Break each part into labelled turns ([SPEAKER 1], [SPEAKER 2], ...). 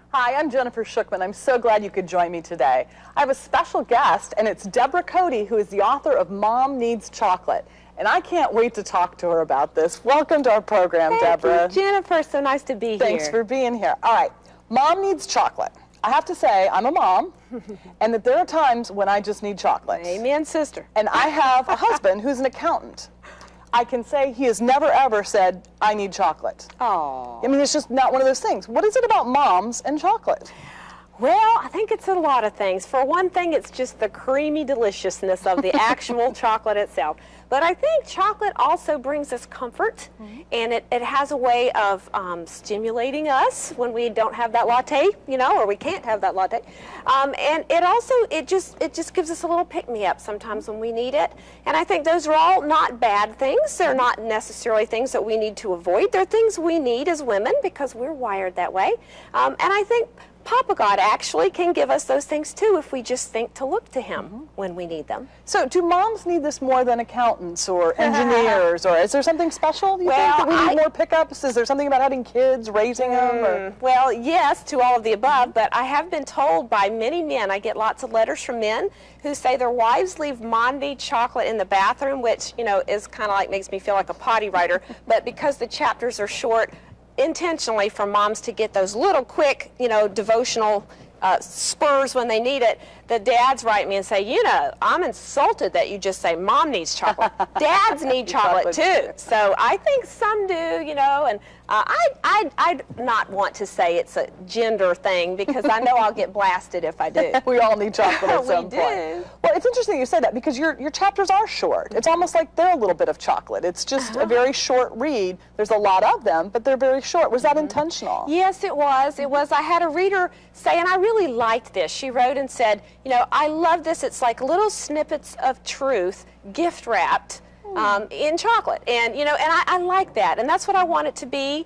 [SPEAKER 1] Hi, I'm Jennifer Shookman. I'm so glad you could join me today. I have a special guest, and it's Debora Coty, who is the author of Mom Needs Chocolate. And I can't wait to talk to her about this. Welcome to our program, Debora.
[SPEAKER 2] Thank you, Jennifer. So nice to be here.
[SPEAKER 1] Thanks for being here. All right, Mom Needs Chocolate. I have to say, I'm a mom, and that there are times when I just need chocolate.
[SPEAKER 2] Amen, sister.
[SPEAKER 1] And I have a husband who's an accountant. I can say he has never, ever said, I need chocolate.
[SPEAKER 2] Oh.
[SPEAKER 1] I mean, it's just not one of those things. What is it about moms and chocolate?
[SPEAKER 2] Well, I think it's a lot of things. For one thing, it's just the creamy deliciousness of the actual chocolate itself. But I think chocolate also brings us comfort, and it has a way of stimulating us when we don't have that latte, you know, or we can't have that latte. And it also, it just gives us a little pick-me-up sometimes when we need it. And I think those are all not bad things. They're not necessarily things that we need to avoid. They're things we need as women because we're wired that way. And I think Papa God actually can give us those things too if we just think to look to Him when we need them.
[SPEAKER 1] So do moms need this more than accountants or engineers, or is there something special? Do you think that we need more pickups? Is there something about having kids, raising them? Or?
[SPEAKER 2] Well, yes, to all of the above, but I have been told by many men, I get lots of letters from men who say their wives leave Mom Needs Chocolate in the bathroom, which, you know, is kind of like makes me feel like a potty writer, but because the chapters are short, intentionally for moms to get those little quick, you know, devotional spurs when they need it, the dads write me and say, you know, I'm insulted that you just say Mom needs chocolate. Dads need chocolate too. So I think some do, you know, and I'd not want to say it's a gender thing because I know I'll get blasted if I do.
[SPEAKER 1] We all need chocolate at some
[SPEAKER 2] We
[SPEAKER 1] point.
[SPEAKER 2] do.
[SPEAKER 1] Well, it's interesting you say that because your chapters are short. It's almost like they're a little bit of chocolate. It's just a very short read. There's a lot of them, but they're very short. Was that intentional?
[SPEAKER 2] Yes, it was. It was. I had a reader say, and I really liked this. She wrote and said, you know, I love this. It's like little snippets of truth, gift wrapped in chocolate. And, you know, and I like that. And that's what I want it to be.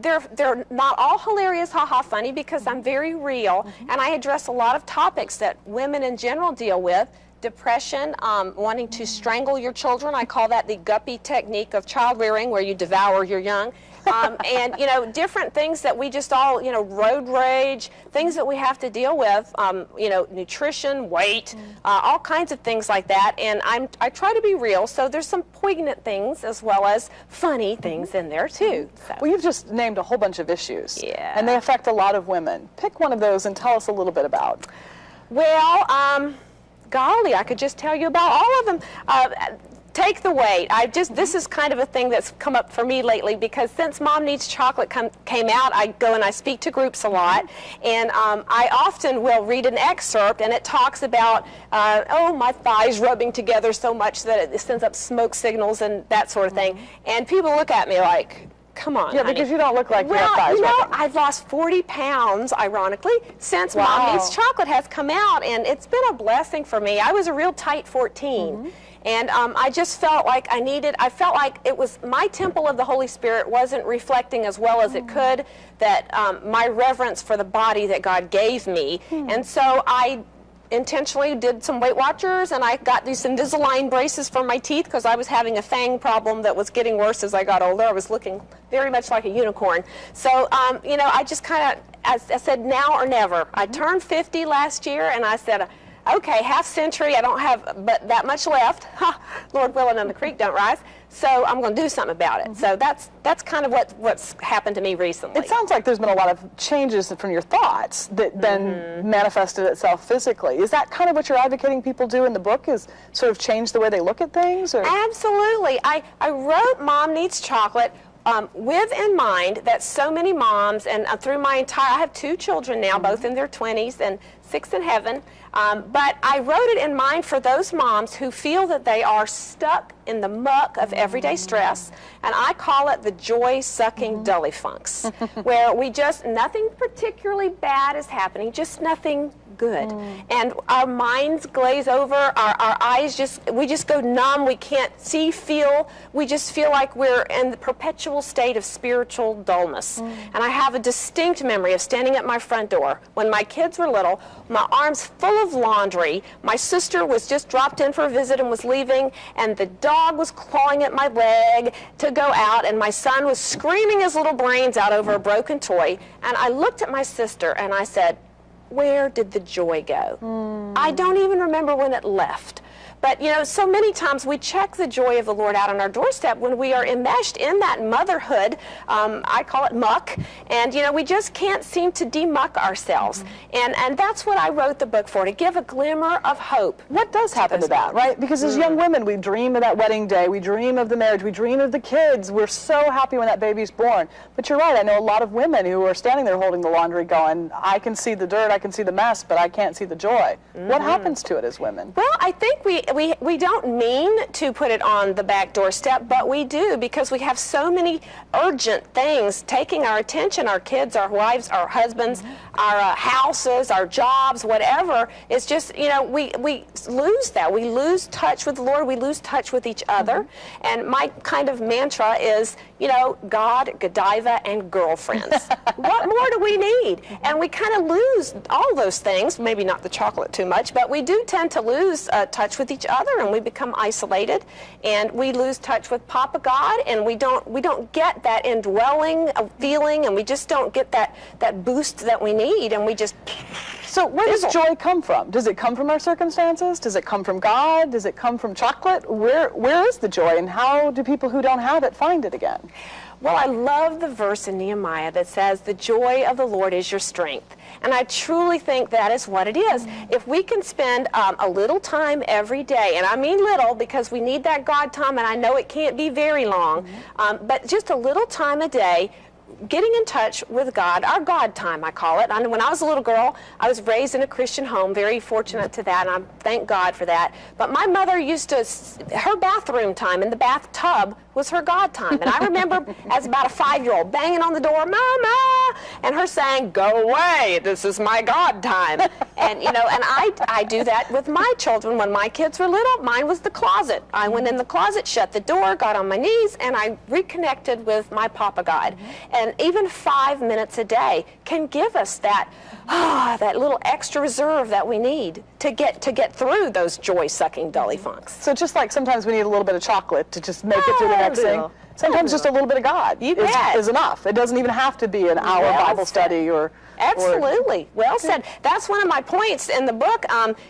[SPEAKER 2] They're not all hilarious, ha-ha funny, because I'm very real. And I address a lot of topics that women in general deal with. Depression, wanting to strangle your children. I call that the guppy technique of child rearing, where you devour your young. And, you know, different things that we just all, you know, road rage, things that we have to deal with, you know, nutrition, weight, all kinds of things like that. And I try to be real, so there's some poignant things as well as funny things in there, too. So.
[SPEAKER 1] Well, you've just named a whole bunch of issues.
[SPEAKER 2] Yeah.
[SPEAKER 1] And they affect a lot of women. Pick one of those and tell us a little bit about.
[SPEAKER 2] Well, golly, I could just tell you about all of them. Take the weight. This is kind of a thing that's come up for me lately because since Mom Needs Chocolate came out, I go and I speak to groups a lot, and I often will read an excerpt, and it talks about, oh, my thighs rubbing together so much that it sends up smoke signals and that sort of thing. And people look at me like, come on,
[SPEAKER 1] yeah, because you don't look like you have thighs.
[SPEAKER 2] Well, you know,
[SPEAKER 1] rubbing.
[SPEAKER 2] I've lost 40 pounds, ironically, since Mom Needs Chocolate has come out, and it's been a blessing for me. I was a real tight 14. And I just felt like I felt like it was, my temple of the Holy Spirit wasn't reflecting as well as it could, that my reverence for the body that God gave me. And so I intentionally did some Weight Watchers, and I got these Invisalign braces for my teeth because I was having a fang problem that was getting worse as I got older. I was looking very much like a unicorn. So, you know, I just kind of, I said now or never. I turned 50 last year, and I said, okay, half century, I don't have but that much left. Lord willing, and the creek don't rise. So I'm going to do something about it. So that's kind of what's happened to me recently.
[SPEAKER 1] It sounds like there's been a lot of changes from your thoughts that then manifested itself physically. Is that kind of what you're advocating people do in the book, is sort of change the way they look at things? Or?
[SPEAKER 2] Absolutely. I wrote Mom Needs Chocolate with in mind that so many moms, and through my I have 2 children now, both in their 20s and 6 in heaven, but I wrote it in mind for those moms who feel that they are stuck in the muck of everyday stress, and I call it the joy-sucking dullyfunks, where nothing particularly bad is happening, just nothing good. And our minds glaze over, our eyes we just go numb, we can't see, feel, we just feel like we're in the perpetual state of spiritual dullness. And I have a distinct memory of standing at my front door when my kids were little, my arms full of laundry, my sister was just dropped in for a visit and was leaving, and the dog was clawing at my leg to go out, and my son was screaming his little brains out over a broken toy, and I looked at my sister and I said, where did the joy go? I don't even remember when it left. But, you know, so many times we check the joy of the Lord out on our doorstep when we are enmeshed in that motherhood, I call it muck, and, you know, we just can't seem to demuck ourselves. And that's what I wrote the book for, to give a glimmer of hope.
[SPEAKER 1] What does happen to that, right? Because as young women, we dream of that wedding day, we dream of the marriage, we dream of the kids. We're so happy when that baby's born. But you're right, I know a lot of women who are standing there holding the laundry going, I can see the dirt, I can see the mess, but I can't see the joy. What happens to it as women?
[SPEAKER 2] Well, I think we don't mean to put it on the back doorstep, but we do, because we have so many urgent things taking our attention, our kids, our wives, our husbands, our houses, our jobs, whatever. It's just, you know, we lose that. We lose touch with the Lord. We lose touch with each other. And my kind of mantra is, you know, God, Godiva, and girlfriends. What more do we need? And we kind of lose all those things, maybe not the chocolate too much, but we do tend to lose touch with each other, and we become isolated, and we lose touch with Papa God, and we don't get that indwelling feeling, and we just don't get that boost that we need, and we just...
[SPEAKER 1] So where does joy come from? Does it come from our circumstances? Does it come from God? Does it come from chocolate? Where is the joy, and how do people who don't have it find it again?
[SPEAKER 2] Well, I love the verse in Nehemiah that says, the joy of the Lord is your strength. And I truly think that is what it is. If we can spend a little time every day, and I mean little because we need that God time, and I know it can't be very long, but just a little time a day, getting in touch with God, our God time, I call it. When I was a little girl, I was raised in a Christian home, very fortunate to that, and I thank God for that. But my mother used to, her bathroom time in the bathtub was her God time. And I remember as about a 5-year-old banging on the door, Mama, and her saying, go away, this is my God time. And, you know, and I do that with my children. When my kids were little, mine was the closet. I went in the closet, shut the door, got on my knees, and I reconnected with my Papa God. And even 5 minutes a day can give us that little extra reserve that we need to get through those joy-sucking dullyfunks.
[SPEAKER 1] So just like sometimes we need a little bit of chocolate to just make it through the next thing, sometimes just a little bit of God is enough. It doesn't even have to be an hour Bible study or...
[SPEAKER 2] Absolutely. Well said. That's one of my points in the book.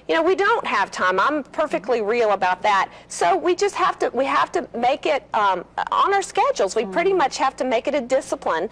[SPEAKER 2] You know, we don't have time. I'm perfectly real about that. So we just have to make it on our schedules. We pretty much have to make it a discipline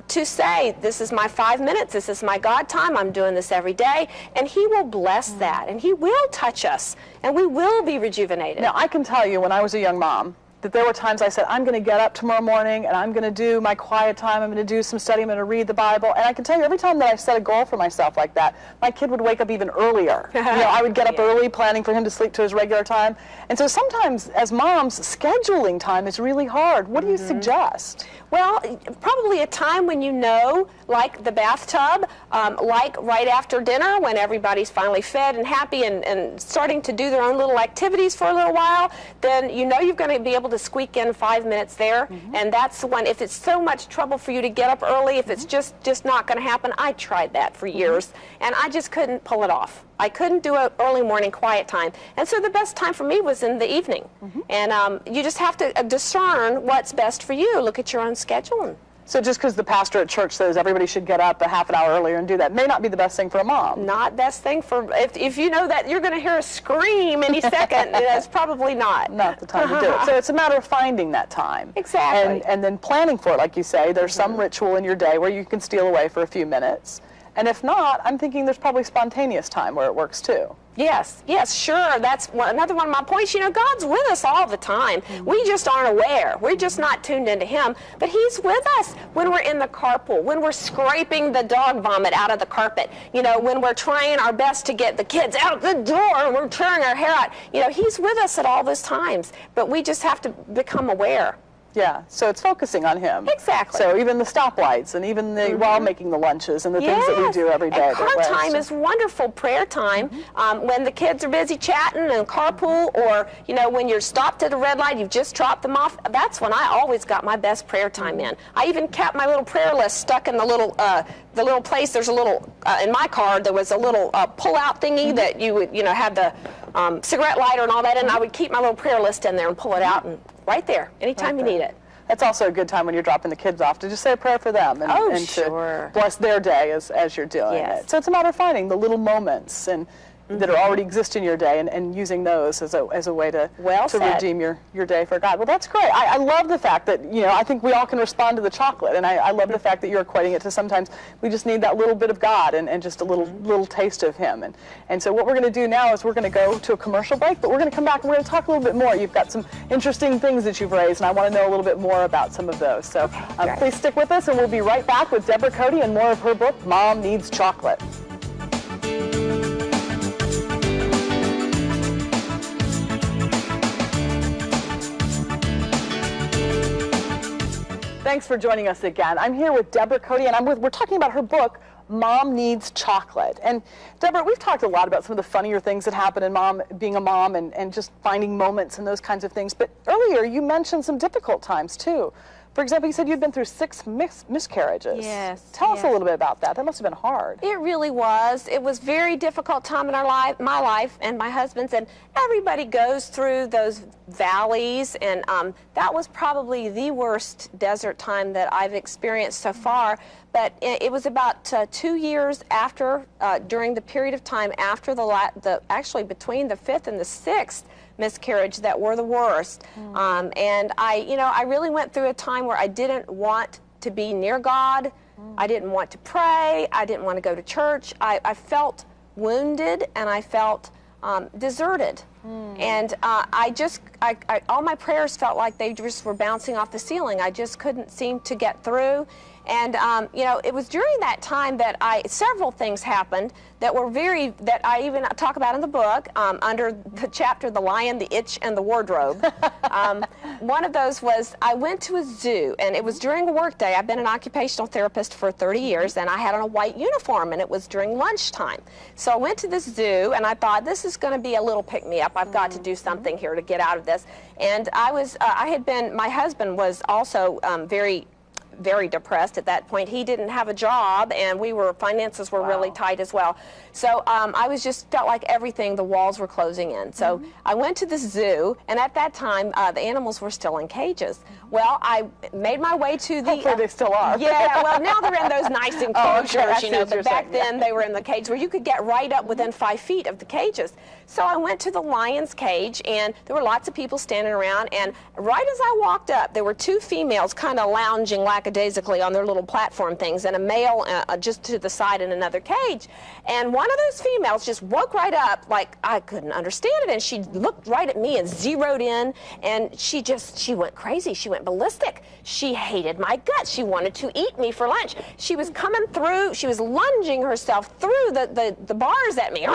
[SPEAKER 2] to say, this is my 5 minutes, this is my God time, I'm doing this every day, and He will bless that, and He will touch us, and we will be rejuvenated.
[SPEAKER 1] Now, I can tell you, when I was a young mom, that there were times I said, I'm going to get up tomorrow morning and I'm going to do my quiet time, I'm going to do some study, I'm going to read the Bible. And I can tell you, every time that I set a goal for myself like that, my kid would wake up even earlier. You know, I would get up early, planning for him to sleep to his regular time. And so sometimes, as moms, scheduling time is really hard. What do you suggest?
[SPEAKER 2] Well, probably a time when you know, like the bathtub, like right after dinner when everybody's finally fed and happy and starting to do their own little activities for a little while, then you know you're going to be able to squeak in 5 minutes there. And that's when, if it's so much trouble for you to get up early, if it's just not going to happen. I tried that for years, and I just couldn't pull it off. I couldn't do an early morning quiet time. And so the best time for me was in the evening. And you just have to discern what's best for you. Look at your own schedule.
[SPEAKER 1] So just because the pastor at church says everybody should get up a half an hour earlier and do that may not be the best thing for a mom.
[SPEAKER 2] Not best thing for, if you know that you're going to hear a scream any second, that's probably not
[SPEAKER 1] the time to do it. So it's a matter of finding that time.
[SPEAKER 2] Exactly.
[SPEAKER 1] And then planning for it, like you say. There's some ritual in your day where you can steal away for a few minutes. And if not, I'm thinking there's probably spontaneous time where it works too.
[SPEAKER 2] Yes, yes, sure. That's another one of my points. You know, God's with us all the time. We just aren't aware. We're just not tuned into Him. But He's with us when we're in the carpool, when we're scraping the dog vomit out of the carpet, you know, when we're trying our best to get the kids out the door and we're tearing our hair out. You know, He's with us at all those times. But we just have to become aware.
[SPEAKER 1] Yeah, so it's focusing on Him.
[SPEAKER 2] Exactly.
[SPEAKER 1] So even the stoplights and even the while making the lunches and the things that we do every day.
[SPEAKER 2] And car time is wonderful prayer time. When the kids are busy chatting and carpool, or you know, when you're stopped at a red light, you've just dropped them off. That's when I always got my best prayer time in. I even kept my little prayer list stuck in the little place. There's a little in my car. There was a little pull-out thingy that you would, you know, have the cigarette lighter and all that, and I would keep my little prayer list in there and pull it out and right there, anytime you need it.
[SPEAKER 1] That's also a good time when you're dropping the kids off to just say a prayer for them and
[SPEAKER 2] sure.
[SPEAKER 1] to bless their day as you're doing it. So it's a matter of finding the little moments and that are already exist in your day and using those as a way to redeem your day for God. Well, that's great. I love the fact that, you know, I think we all can respond to the chocolate, and I love the fact that you're equating it to sometimes we just need that little bit of God and just a little taste of Him. And so what we're going to do now is we're going to go to a commercial break, but we're going to come back and we're going to talk a little bit more. You've got some interesting things that you've raised, and I want to know a little bit more about some of those. So please stick with us, and we'll be right back with Debora Coty and more of her book, Mom Needs Chocolate. Thanks for joining us again. I'm here with Debora Coty, and we're talking about her book, Mom Needs Chocolate. And Debora, we've talked a lot about some of the funnier things that happen in being a mom and just finding moments and those kinds of things. But earlier you mentioned some difficult times too. For example, you said you'd been through 6 miscarriages.
[SPEAKER 2] Yes.
[SPEAKER 1] Tell us a little bit about that. That must have been hard.
[SPEAKER 2] It really was. It was a very difficult time in my life and my husband's, and everybody goes through those valleys, and that was probably the worst desert time that I've experienced so far. But it was about 2 years after, during the period of time after actually between the 5th and the 6th miscarriage that were the worst. And I really went through a time where I didn't want to be near God. I didn't want to pray. I didn't want to go to church. I felt wounded, and I felt deserted. And all my prayers felt like they just were bouncing off the ceiling. I just couldn't seem to get through. And, it was during that time that several things happened that were that I even talk about in the book, under the chapter, The Lion, the Itch, and the Wardrobe. One of those was I went to a zoo, and it was during a work day. I've been an occupational therapist for 30 years, and I had on a white uniform, and it was during lunchtime. So I went to this zoo, and I thought, this is going to be a little pick-me-up. I've got to do something here to get out of this. And my husband was also very depressed at that point. He didn't have a job, and finances were really tight as well. So I felt like the walls were closing in. So I went to the zoo, and at that time, the animals were still in cages. Well, I made my way to the...
[SPEAKER 1] Hopefully they still are.
[SPEAKER 2] Yeah, well, now they're in those nice enclosures, but back then they were in the cage where you could get right up within 5 feet of the cages. So I went to the lion's cage, and there were lots of people standing around, and right as I walked up, there were 2 females kind of lounging lackadaisically on their little platform things, and a male just to the side in another cage. And one of those females just woke right up like I couldn't understand it, and she looked right at me and zeroed in, and she went crazy. She went ballistic. She hated my guts. She wanted to eat me for lunch. She was coming through, she was lunging herself through the bars at me,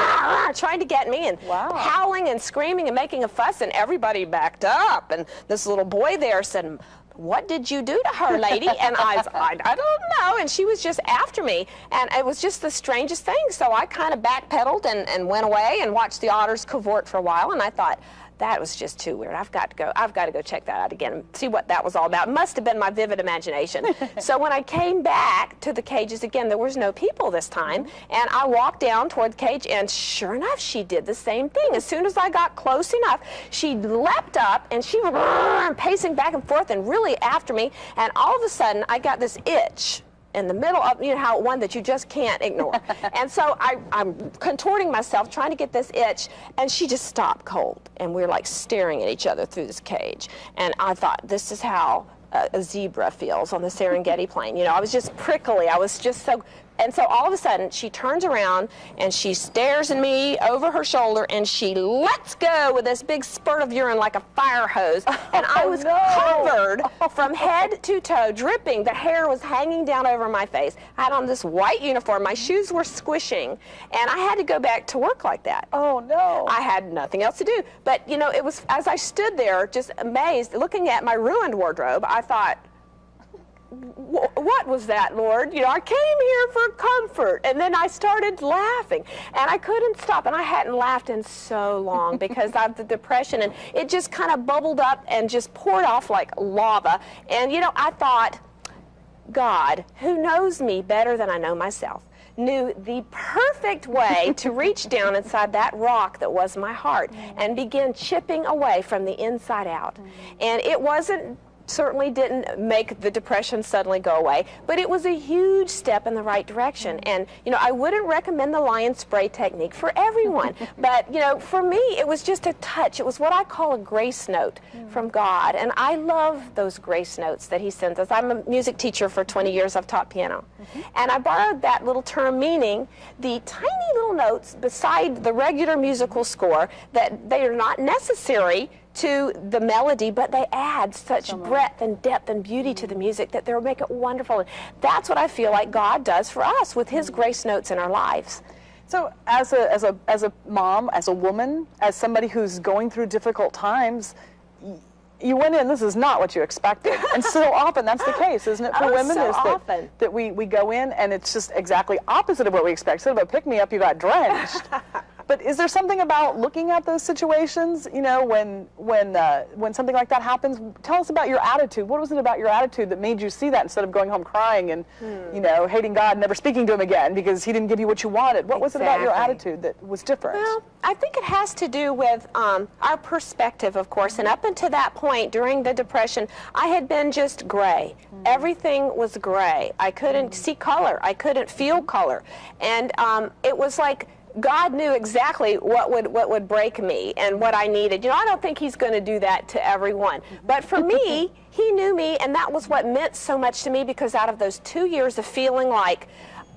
[SPEAKER 2] trying to get me, and howling and screaming and making a fuss, and everybody backed up, and this little boy there said, "What did you do to her, lady?" And I don't know. And she was just after me. And it was just the strangest thing. So I kind of backpedaled and went away and watched the otters cavort for a while. And I thought, that was just too weird. I've got to go check that out again and see what that was all about. It must have been my vivid imagination. So when I came back to the cages again, there was no people this time. And I walked down toward the cage, and sure enough, she did the same thing. As soon as I got close enough, she leapt up, and she was pacing back and forth and really after me. And all of a sudden, I got this itch in the middle of, one that you just can't ignore. And so I'm contorting myself, trying to get this itch, and she just stopped cold. And we were like staring at each other through this cage. And I thought, this is how a zebra feels on the Serengeti plain. I was just prickly. I was just so And so all of a sudden, she turns around and she stares at me over her shoulder and she lets go with this big spurt of urine like a fire hose. And I was covered from head to toe, dripping. The hair was hanging down over my face. I had on this white uniform. My shoes were squishing. And I had to go back to work like that.
[SPEAKER 1] Oh, no.
[SPEAKER 2] I had nothing else to do. But, you know, it was, as I stood there just amazed, looking at my ruined wardrobe, I thought, what was that, Lord? You know, I came here for comfort. And then I started laughing, and I couldn't stop. And I hadn't laughed in so long because of the depression, and it just kind of bubbled up and just poured off like lava. And, you know, I thought, God, who knows me better than I know myself, knew the perfect way to reach down inside that rock that was my heart and begin chipping away from the inside out. And it certainly didn't make the depression suddenly go away, but it was a huge step in the right direction. And, you know, I wouldn't recommend the lion spray technique for everyone, but, you know, for me, it was just a touch. It was what I call a grace note from God, and I love those grace notes that he sends us. I'm a music teacher for 20 years. I've taught piano, and I borrowed that little term, meaning the tiny little notes beside the regular musical score that they are not necessary to the melody, but they add such breadth and depth and beauty to the music that they'll make it wonderful. And that's what I feel like God does for us with his grace notes in our lives.
[SPEAKER 1] So as a mom, as a woman, as somebody who's going through difficult times, you went in, this is not what you expected. And so often that's the case, isn't it, for women?
[SPEAKER 2] So
[SPEAKER 1] is
[SPEAKER 2] often.
[SPEAKER 1] That we go in and it's just exactly opposite of what we expect. Instead of a pick-me-up, you got drenched. But is there something about looking at those situations, you know, when something like that happens? Tell us about your attitude. What was it about your attitude that made you see that instead of going home crying and, you know, hating God and never speaking to him again because he didn't give you what you wanted? What was it about your attitude that was different?
[SPEAKER 2] Well, I think it has to do with our perspective, of course. And up until that point, during the Depression, I had been just gray. Everything was gray. I couldn't see color. I couldn't feel color. And it was like God knew exactly what would break me and what I needed. You know, I don't think he's going to do that to everyone. But for me, he knew me, and that was what meant so much to me, because out of those 2 years of feeling like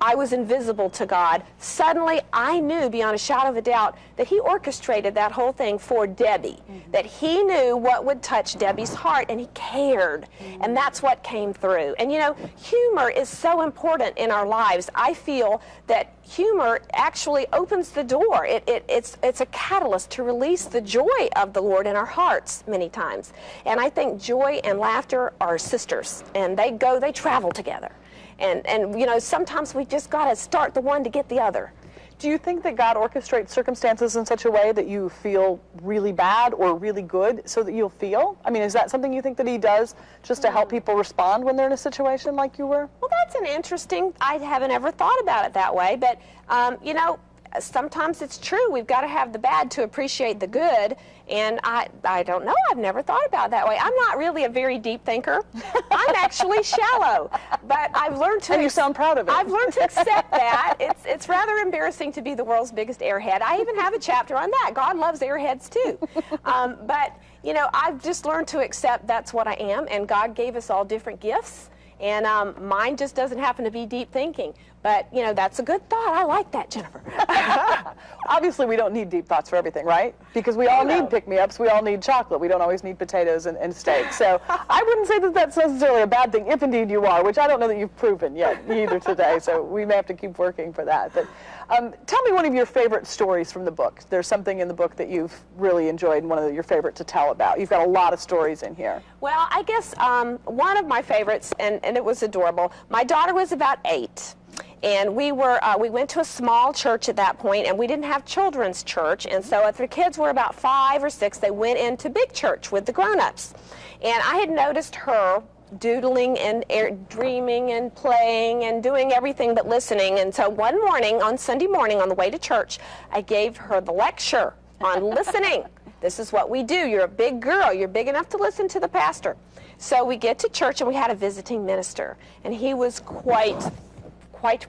[SPEAKER 2] I was invisible to God, suddenly I knew beyond a shadow of a doubt that he orchestrated that whole thing for Debbie, that he knew what would touch Debbie's heart, and he cared, and that's what came through. And you know, humor is so important in our lives. I feel that humor actually opens the door. It's a catalyst to release the joy of the Lord in our hearts many times. And I think joy and laughter are sisters, and they travel together. And you know, sometimes we just got to start the one to get the other.
[SPEAKER 1] Do you think that God orchestrates circumstances in such a way that you feel really bad or really good so that you'll feel? I mean, is that something you think that he does just to help people respond when they're in a situation like you were?
[SPEAKER 2] Well, that's an interesting, I haven't ever thought about it that way, but you know, sometimes it's true. We've got to have the bad to appreciate the good. And I don't know. I've never thought about it that way. I'm not really a very deep thinker. I'm actually shallow. But I've learned to...
[SPEAKER 1] And you sound proud of it.
[SPEAKER 2] I've learned to accept that. It's rather embarrassing to be the world's biggest airhead. I even have a chapter on that. God loves airheads too. But, you know, I've just learned to accept that's what I am. And God gave us all different gifts. And mine just doesn't happen to be deep thinking. But, you know, that's a good thought. I like that, Jennifer.
[SPEAKER 1] Obviously, we don't need deep thoughts for everything, right? Because we all need pick-me-ups. We all need chocolate. We don't always need potatoes and steak. So I wouldn't say that that's necessarily a bad thing, if indeed you are, which I don't know that you've proven yet either today. So we may have to keep working for that. But tell me one of your favorite stories from the book. There's something in the book that you've really enjoyed and one of your favorite to tell about. You've got a lot of stories in here.
[SPEAKER 2] Well, I guess one of my favorites, and it was adorable, my daughter was about 8. And we went to a small church at that point, and we didn't have children's church. And so if the kids were about 5 or 6, they went into big church with the grown-ups. And I had noticed her doodling and dreaming and playing and doing everything but listening. And so one morning, on Sunday morning, on the way to church, I gave her the lecture on listening. This is what we do. You're a big girl. You're big enough to listen to the pastor. So we get to church, and we had a visiting minister. And he was quite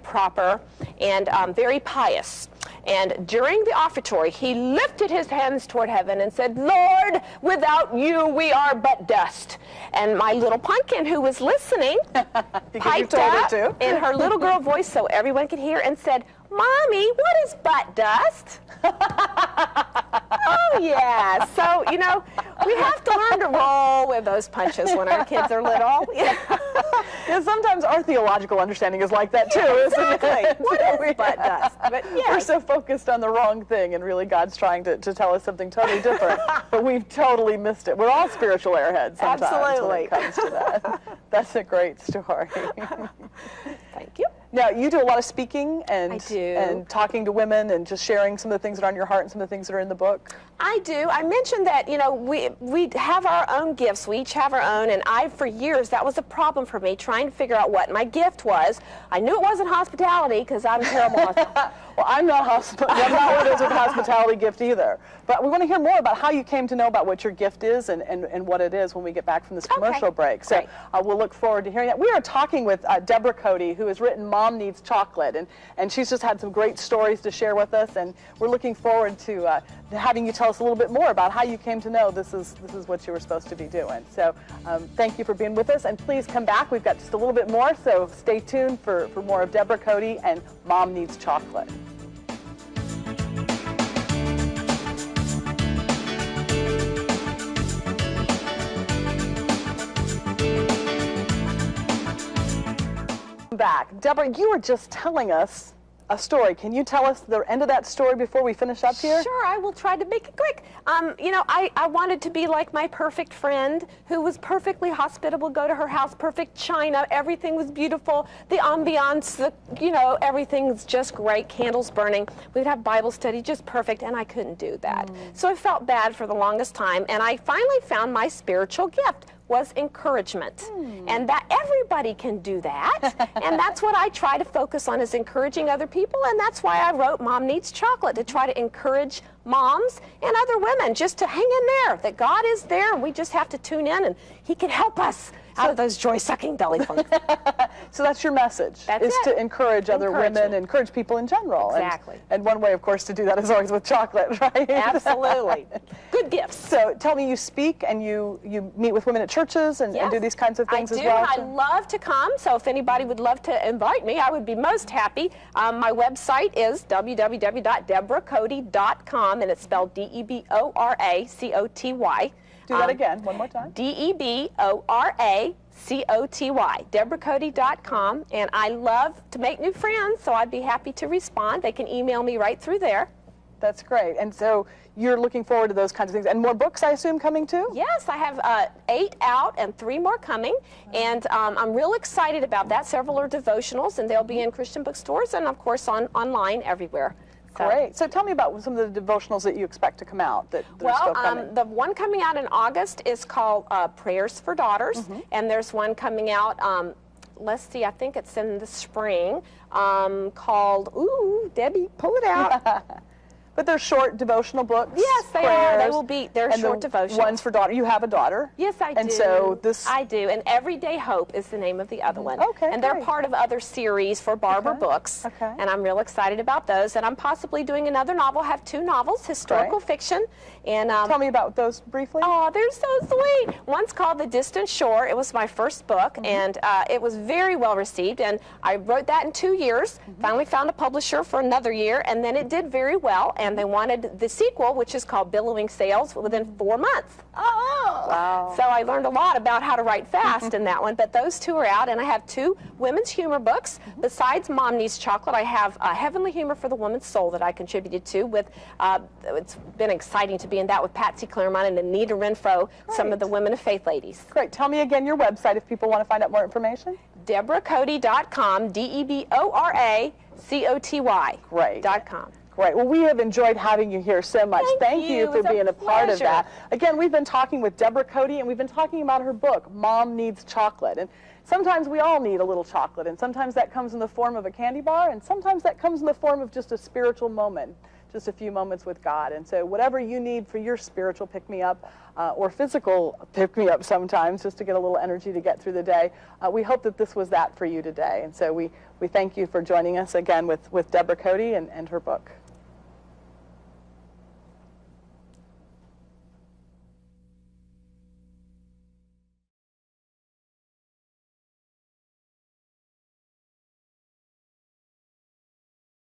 [SPEAKER 2] proper and very pious. And during the offertory, he lifted his hands toward heaven and said, "Lord, without you we are but dust. And my little pumpkin, who was listening, piped up in her little girl voice so everyone could hear and said, "Mommy, what is butt dust?" Oh, yeah. So, you know, we have to learn to roll with those punches when our kids are little.
[SPEAKER 1] Yeah, sometimes our theological understanding is like that, too,
[SPEAKER 2] exactly.
[SPEAKER 1] isn't it?
[SPEAKER 2] What is butt dust? But, yeah.
[SPEAKER 1] We're so focused on the wrong thing, and really God's trying to tell us something totally different, but we've totally missed it. We're all spiritual airheads sometimes.
[SPEAKER 2] Absolutely.
[SPEAKER 1] When it comes to that. That's a great story.
[SPEAKER 2] Thank you.
[SPEAKER 1] Now, you do a lot of speaking
[SPEAKER 2] I do.
[SPEAKER 1] and talking to women and just sharing some of the things that are on your heart and some of the things that are in the book.
[SPEAKER 2] I do. I mentioned that, you know, we have our own gifts. We each have our own, and for years, that was a problem for me, trying to figure out what my gift was. I knew it wasn't hospitality, because I'm terrible at hospitality.
[SPEAKER 1] Well, I'm not what it is with the hospitality gift either. But we want to hear more about how you came to know about what your gift is and what it is when we get back from this commercial break. So we'll look forward to hearing that. We are talking with Debora Coty, who has written Mom Needs Chocolate, and she's just had some great stories to share with us, and we're looking forward to having you tell us a little bit more about how you came to know this is what you were supposed to be doing. So thank you for being with us, and please come back. We've got just a little bit more, so stay tuned for more of Debora Coty and Mom Needs Chocolate. Back. Debora, you were just telling us a story. Can you tell us the end of that story before we finish up here?
[SPEAKER 2] Sure, I will try to make it quick. You know, I wanted to be like my perfect friend who was perfectly hospitable, go to her house, perfect china, everything was beautiful, the ambiance, you know, everything's just great, candles burning. We'd have Bible study, just perfect, and I couldn't do that. So I felt bad for the longest time, and I finally found my spiritual gift was encouragement. And that everybody can do that. And that's what I try to focus on, is encouraging other people. And that's why I wrote Mom Needs Chocolate, to try to encourage moms and other women just to hang in there, that God is there, and we just have to tune in, and He can help us out of those joy-sucking belly funks.
[SPEAKER 1] So that's your message, to encourage other women, encourage people in general.
[SPEAKER 2] Exactly.
[SPEAKER 1] And one way, of course, to do that is always with chocolate, right?
[SPEAKER 2] Absolutely. Good gifts.
[SPEAKER 1] So tell me, you speak and you meet with women at churches and do these kinds of things as well?
[SPEAKER 2] I love to come, so if anybody would love to invite me, I would be most happy. My website is www.debораcoty.com, and it's spelled Debora-Coty.
[SPEAKER 1] Do that again, one more time.
[SPEAKER 2] Debora-Coty, debораcoty.com, and I love to make new friends, so I'd be happy to respond. They can email me right through there.
[SPEAKER 1] That's great. And so you're looking forward to those kinds of things. And more books, I assume, coming too?
[SPEAKER 2] Yes, I have 8 out and 3 more coming. And I'm real excited about that. Several are devotionals, and they'll be in Christian bookstores and, of course, online everywhere.
[SPEAKER 1] Great. So tell me about some of the devotionals that you expect to come out that are still coming.
[SPEAKER 2] The one coming out in August is called Prayers for Daughters, and there's one coming out, let's see, I think it's in the spring, called, ooh, Debbie, pull it out.
[SPEAKER 1] But they're short devotional books.
[SPEAKER 2] Yes, they are. They will be. They're short devotionals.
[SPEAKER 1] One's for daughter. You have a daughter.
[SPEAKER 2] Yes, I do.
[SPEAKER 1] And so this.
[SPEAKER 2] I do. And Everyday Hope is the name of the other one.
[SPEAKER 1] Okay.
[SPEAKER 2] And they're part of other series for Barber Books.
[SPEAKER 1] Okay.
[SPEAKER 2] And I'm real excited about those. And I'm possibly doing another novel. I have 2 novels, historical fiction. And
[SPEAKER 1] tell me about those briefly.
[SPEAKER 2] Oh, they're so sweet. One's called The Distant Shore. It was my first book, and it was very well received. And I wrote that in 2 years. Finally found a publisher for another year, and then it did very well. And they wanted the sequel, which is called Billowing Sails, within 4 months. Oh! Wow. So I learned a lot about how to write fast in that one. But those 2 are out, and I have 2 women's humor books. Besides Mom Needs Chocolate, I have Heavenly Humor for the Woman's Soul that I contributed to with, it's been exciting to be in that with Patsy Claremont and Anita Renfro, some of the Women of Faith ladies.
[SPEAKER 1] Great. Tell me again your website if people want to find out more information.
[SPEAKER 2] DebораCoty.com, DEBORACOTY.
[SPEAKER 1] Great.
[SPEAKER 2] .com.
[SPEAKER 1] Great. Well, we have enjoyed having you here so much. Thank you for being a part of that. Again, we've been talking with Debora Coty, and we've been talking about her book, Mom Needs Chocolate. And sometimes we all need a little chocolate, and sometimes that comes in the form of a candy bar, and sometimes that comes in the form of just a spiritual moment, just a few moments with God. And so whatever you need for your spiritual pick-me-up or physical pick-me-up sometimes, just to get a little energy to get through the day, we hope that this was that for you today. And so we thank you for joining us again with Debora Coty and her book.